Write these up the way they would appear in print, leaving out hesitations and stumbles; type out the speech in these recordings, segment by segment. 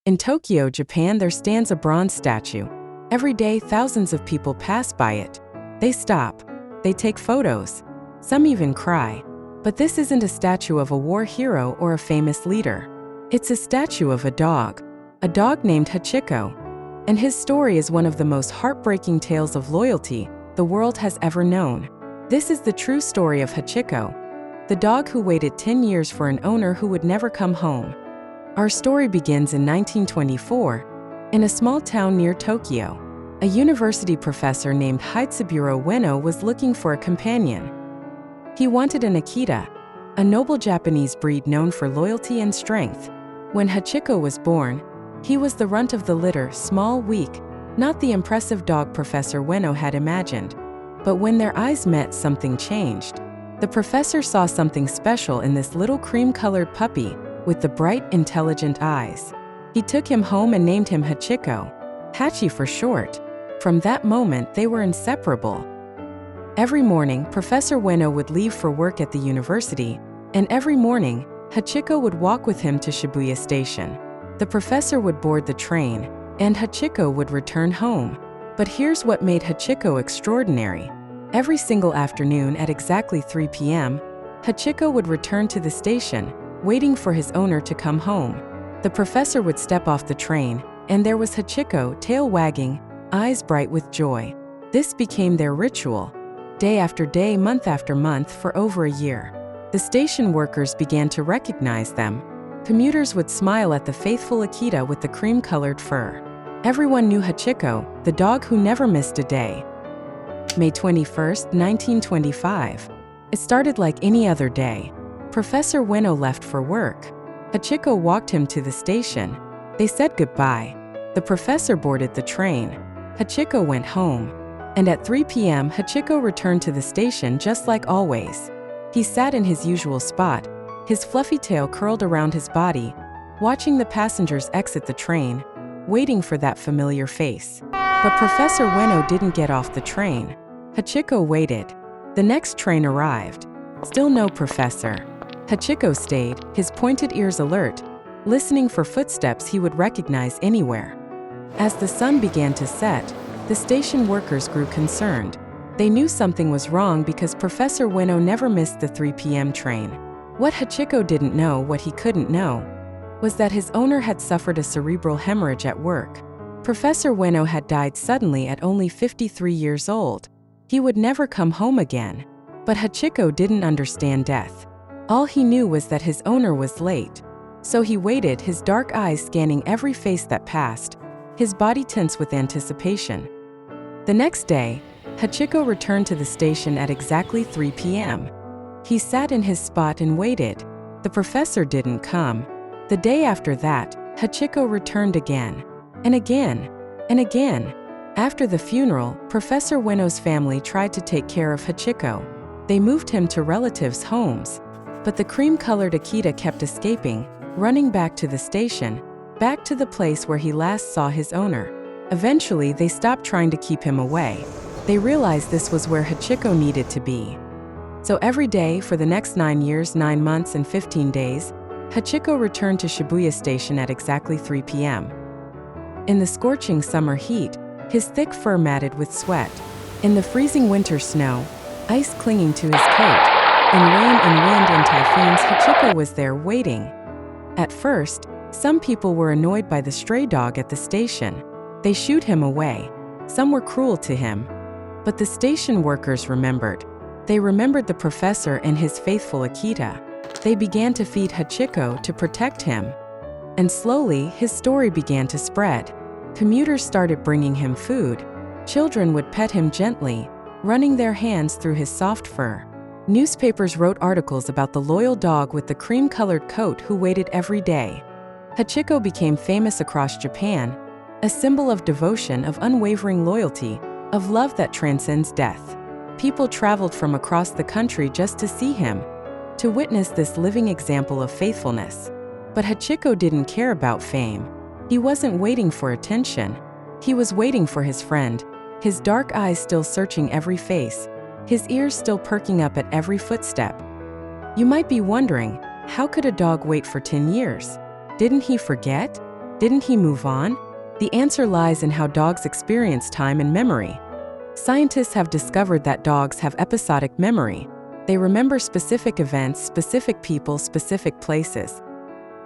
In Tokyo, Japan, there stands a bronze statue. Every day, thousands of people pass by it. They stop. They take photos. Some even cry. But this isn't a statue of a war hero or a famous leader. It's a statue of a dog named Hachiko. And his story is one of the most heartbreaking tales of loyalty the world has ever known. This is the true story of Hachiko, the dog who waited 10 years for an owner who would never come home. Our story begins in 1924, in a small town near Tokyo. A university professor named Seijirō Kōyama was looking for a companion. He wanted an Akita, a noble Japanese breed known for loyalty and strength. When Hachiko was born, he was the runt of the litter, small, weak, not the impressive dog Professor Ueno had imagined. But when their eyes met, something changed. The professor saw something special in this little cream-colored puppy with the bright, intelligent eyes. He took him home and named him Hachiko, Hachi for short. From that moment, they were inseparable. Every morning, Professor Ueno would leave for work at the university, and every morning, Hachiko would walk with him to Shibuya station. The professor would board the train, and Hachiko would return home. But here's what made Hachiko extraordinary. Every single afternoon at exactly 3 p.m., Hachiko would return to the station, waiting for his owner to come home. The professor would step off the train, and there was Hachiko, tail wagging, eyes bright with joy. This became their ritual. Day after day, month after month, for over a year. The station workers began to recognize them. Commuters would smile at the faithful Akita with the cream-colored fur. Everyone knew Hachiko, the dog who never missed a day. May 21, 1925. It started like any other day. Professor Ueno left for work. Hachiko walked him to the station. They said goodbye. The professor boarded the train. Hachiko went home. And at 3 p.m., Hachiko returned to the station just like always. He sat in his usual spot, his fluffy tail curled around his body, watching the passengers exit the train, waiting for that familiar face. But Professor Ueno didn't get off the train. Hachiko waited. The next train arrived. Still no professor. Hachiko stayed, his pointed ears alert, listening for footsteps he would recognize anywhere. As the sun began to set, the station workers grew concerned. They knew something was wrong because Professor Ueno never missed the 3 p.m. train. What Hachiko didn't know, what he couldn't know, was that his owner had suffered a cerebral hemorrhage at work. Professor Ueno had died suddenly at only 53 years old. He would never come home again. But Hachiko didn't understand death. All he knew was that his owner was late. So he waited, his dark eyes scanning every face that passed, his body tense with anticipation. The next day, Hachiko returned to the station at exactly 3 p.m. He sat in his spot and waited. The professor didn't come. The day after that, Hachiko returned again, and again, and again. After the funeral, Professor Ueno's family tried to take care of Hachiko. They moved him to relatives' homes. But the cream-colored Akita kept escaping, running back to the station, back to the place where he last saw his owner. Eventually, they stopped trying to keep him away. They realized this was where Hachiko needed to be. So every day, for the next 9 years, 9 months, and 15 days, Hachiko returned to Shibuya station at exactly 3 p.m. In the scorching summer heat, his thick fur matted with sweat. In the freezing winter snow, ice clinging to his coat. In rain and wind and typhoons, Hachiko was there waiting. At first, some people were annoyed by the stray dog at the station. They shooed him away. Some were cruel to him. But the station workers remembered. They remembered the professor and his faithful Akita. They began to feed Hachiko to protect him. And slowly, his story began to spread. Commuters started bringing him food. Children would pet him gently, running their hands through his soft fur. Newspapers wrote articles about the loyal dog with the cream-colored coat who waited every day. Hachiko became famous across Japan, a symbol of devotion, of unwavering loyalty, of love that transcends death. People traveled from across the country just to see him, to witness this living example of faithfulness. But Hachiko didn't care about fame. He wasn't waiting for attention. He was waiting for his friend, his dark eyes still searching every face, his ears still perking up at every footstep. You might be wondering, how could a dog wait for 10 years? Didn't he forget? Didn't he move on? The answer lies in how dogs experience time and memory. Scientists have discovered that dogs have episodic memory. They remember specific events, specific people, specific places.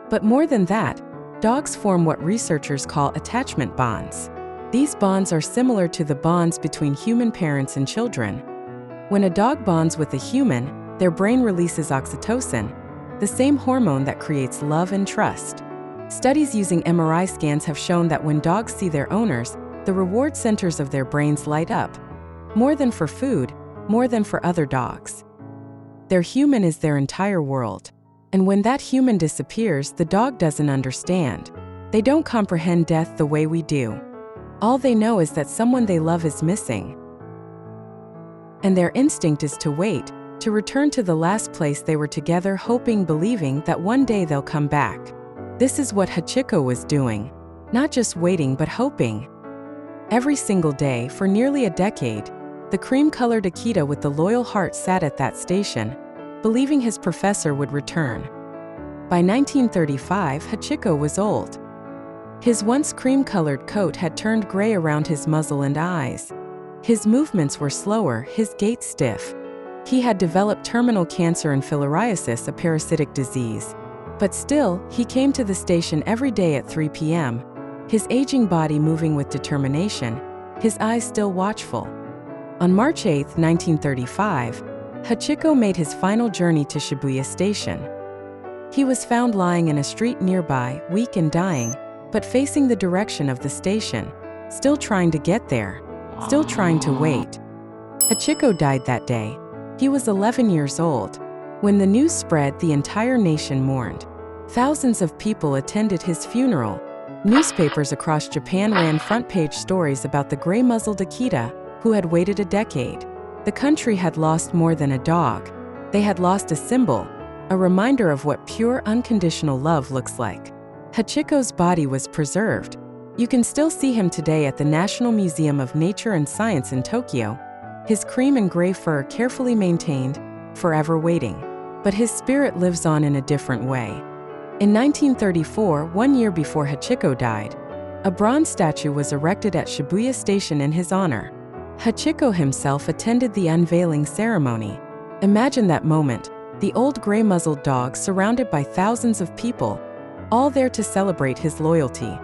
But more than that, dogs form what researchers call attachment bonds. These bonds are similar to the bonds between human parents and children. When a dog bonds with a human, their brain releases oxytocin, the same hormone that creates love and trust. Studies using MRI scans have shown that when dogs see their owners, the reward centers of their brains light up. More than for food, more than for other dogs. Their human is their entire world. And when that human disappears, the dog doesn't understand. They don't comprehend death the way we do. All they know is that someone they love is missing. And their instinct is to wait, to return to the last place they were together, hoping, believing that one day they'll come back. This is what Hachiko was doing. Not just waiting, but hoping. Every single day, for nearly a decade, the cream-colored Akita with the loyal heart sat at that station, believing his professor would return. By 1935, Hachiko was old. His once cream-colored coat had turned gray around his muzzle and eyes. His movements were slower, his gait stiff. He had developed terminal cancer and filariasis, a parasitic disease. But still, he came to the station every day at 3 p.m., his aging body moving with determination, his eyes still watchful. On March 8, 1935, Hachiko made his final journey to Shibuya Station. He was found lying in a street nearby, weak and dying, but facing the direction of the station, still trying to get there, still trying to wait. Hachiko died that day. He was 11 years old. When the news spread, the entire nation mourned. Thousands of people attended his funeral. Newspapers across Japan ran front-page stories about the gray-muzzled Akita, who had waited a decade. The country had lost more than a dog. They had lost a symbol, a reminder of what pure, unconditional love looks like. Hachiko's body was preserved. You can still see him today at the National Museum of Nature and Science in Tokyo, his cream and gray fur carefully maintained, forever waiting. But his spirit lives on in a different way. In 1934, 1 year before Hachiko died, a bronze statue was erected at Shibuya Station in his honor. Hachiko himself attended the unveiling ceremony. Imagine that moment, the old gray-muzzled dog surrounded by thousands of people, all there to celebrate his loyalty.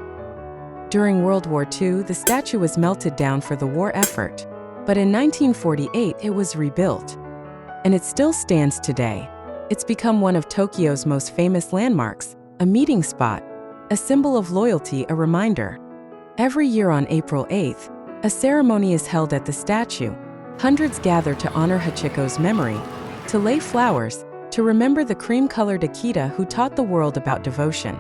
During World War II, the statue was melted down for the war effort. But in 1948, it was rebuilt. And it still stands today. It's become one of Tokyo's most famous landmarks, a meeting spot, a symbol of loyalty, a reminder. Every year on April 8th, a ceremony is held at the statue. Hundreds gather to honor Hachiko's memory, to lay flowers, to remember the cream-colored Akita who taught the world about devotion.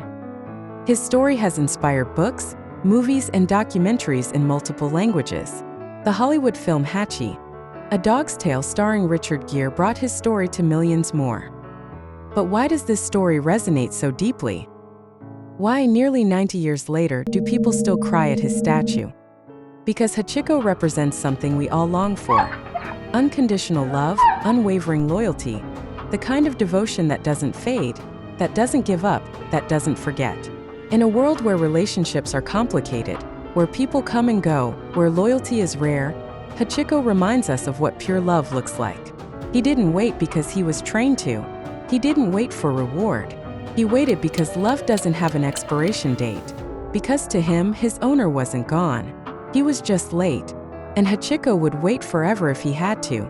His story has inspired books, movies, and documentaries in multiple languages. The Hollywood film Hachi, A Dog's Tale starring Richard Gere, brought his story to millions more. But why does this story resonate so deeply? Why, nearly 90 years later, do people still cry at his statue? Because Hachiko represents something we all long for. Unconditional love, unwavering loyalty, the kind of devotion that doesn't fade, that doesn't give up, that doesn't forget. In a world where relationships are complicated, where people come and go, where loyalty is rare, Hachiko reminds us of what pure love looks like. He didn't wait because he was trained to. He didn't wait for reward. He waited because love doesn't have an expiration date. Because to him, his owner wasn't gone. He was just late. And Hachiko would wait forever if he had to.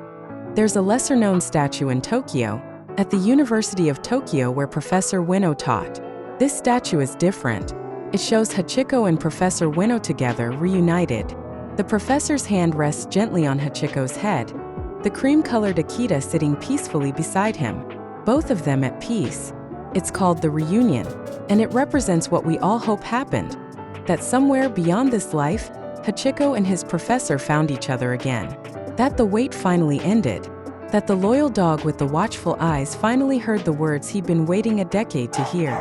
There's a lesser-known statue in Tokyo, at the University of Tokyo where Professor Ueno taught. This statue is different. It shows Hachiko and Professor Ueno together, reunited. The professor's hand rests gently on Hachiko's head, the cream-colored Akita sitting peacefully beside him, both of them at peace. It's called the reunion, and it represents what we all hope happened, that somewhere beyond this life, Hachiko and his professor found each other again, that the wait finally ended, that the loyal dog with the watchful eyes finally heard the words he'd been waiting a decade to hear.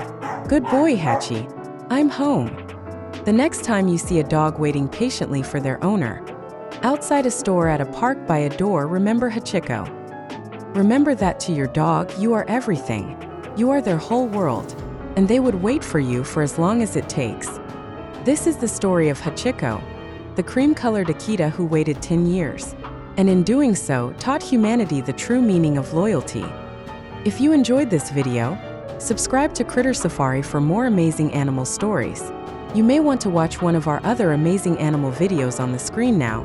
Good boy, Hachi. I'm home. The next time you see a dog waiting patiently for their owner, outside a store, at a park, by a door, remember Hachiko. Remember that to your dog, you are everything. You are their whole world, and they would wait for you for as long as it takes. This is the story of Hachiko, the cream-colored Akita who waited 10 years, and in doing so, taught humanity the true meaning of loyalty. If you enjoyed this video, subscribe to Critter Safari for more amazing animal stories. You may want to watch one of our other amazing animal videos on the screen now.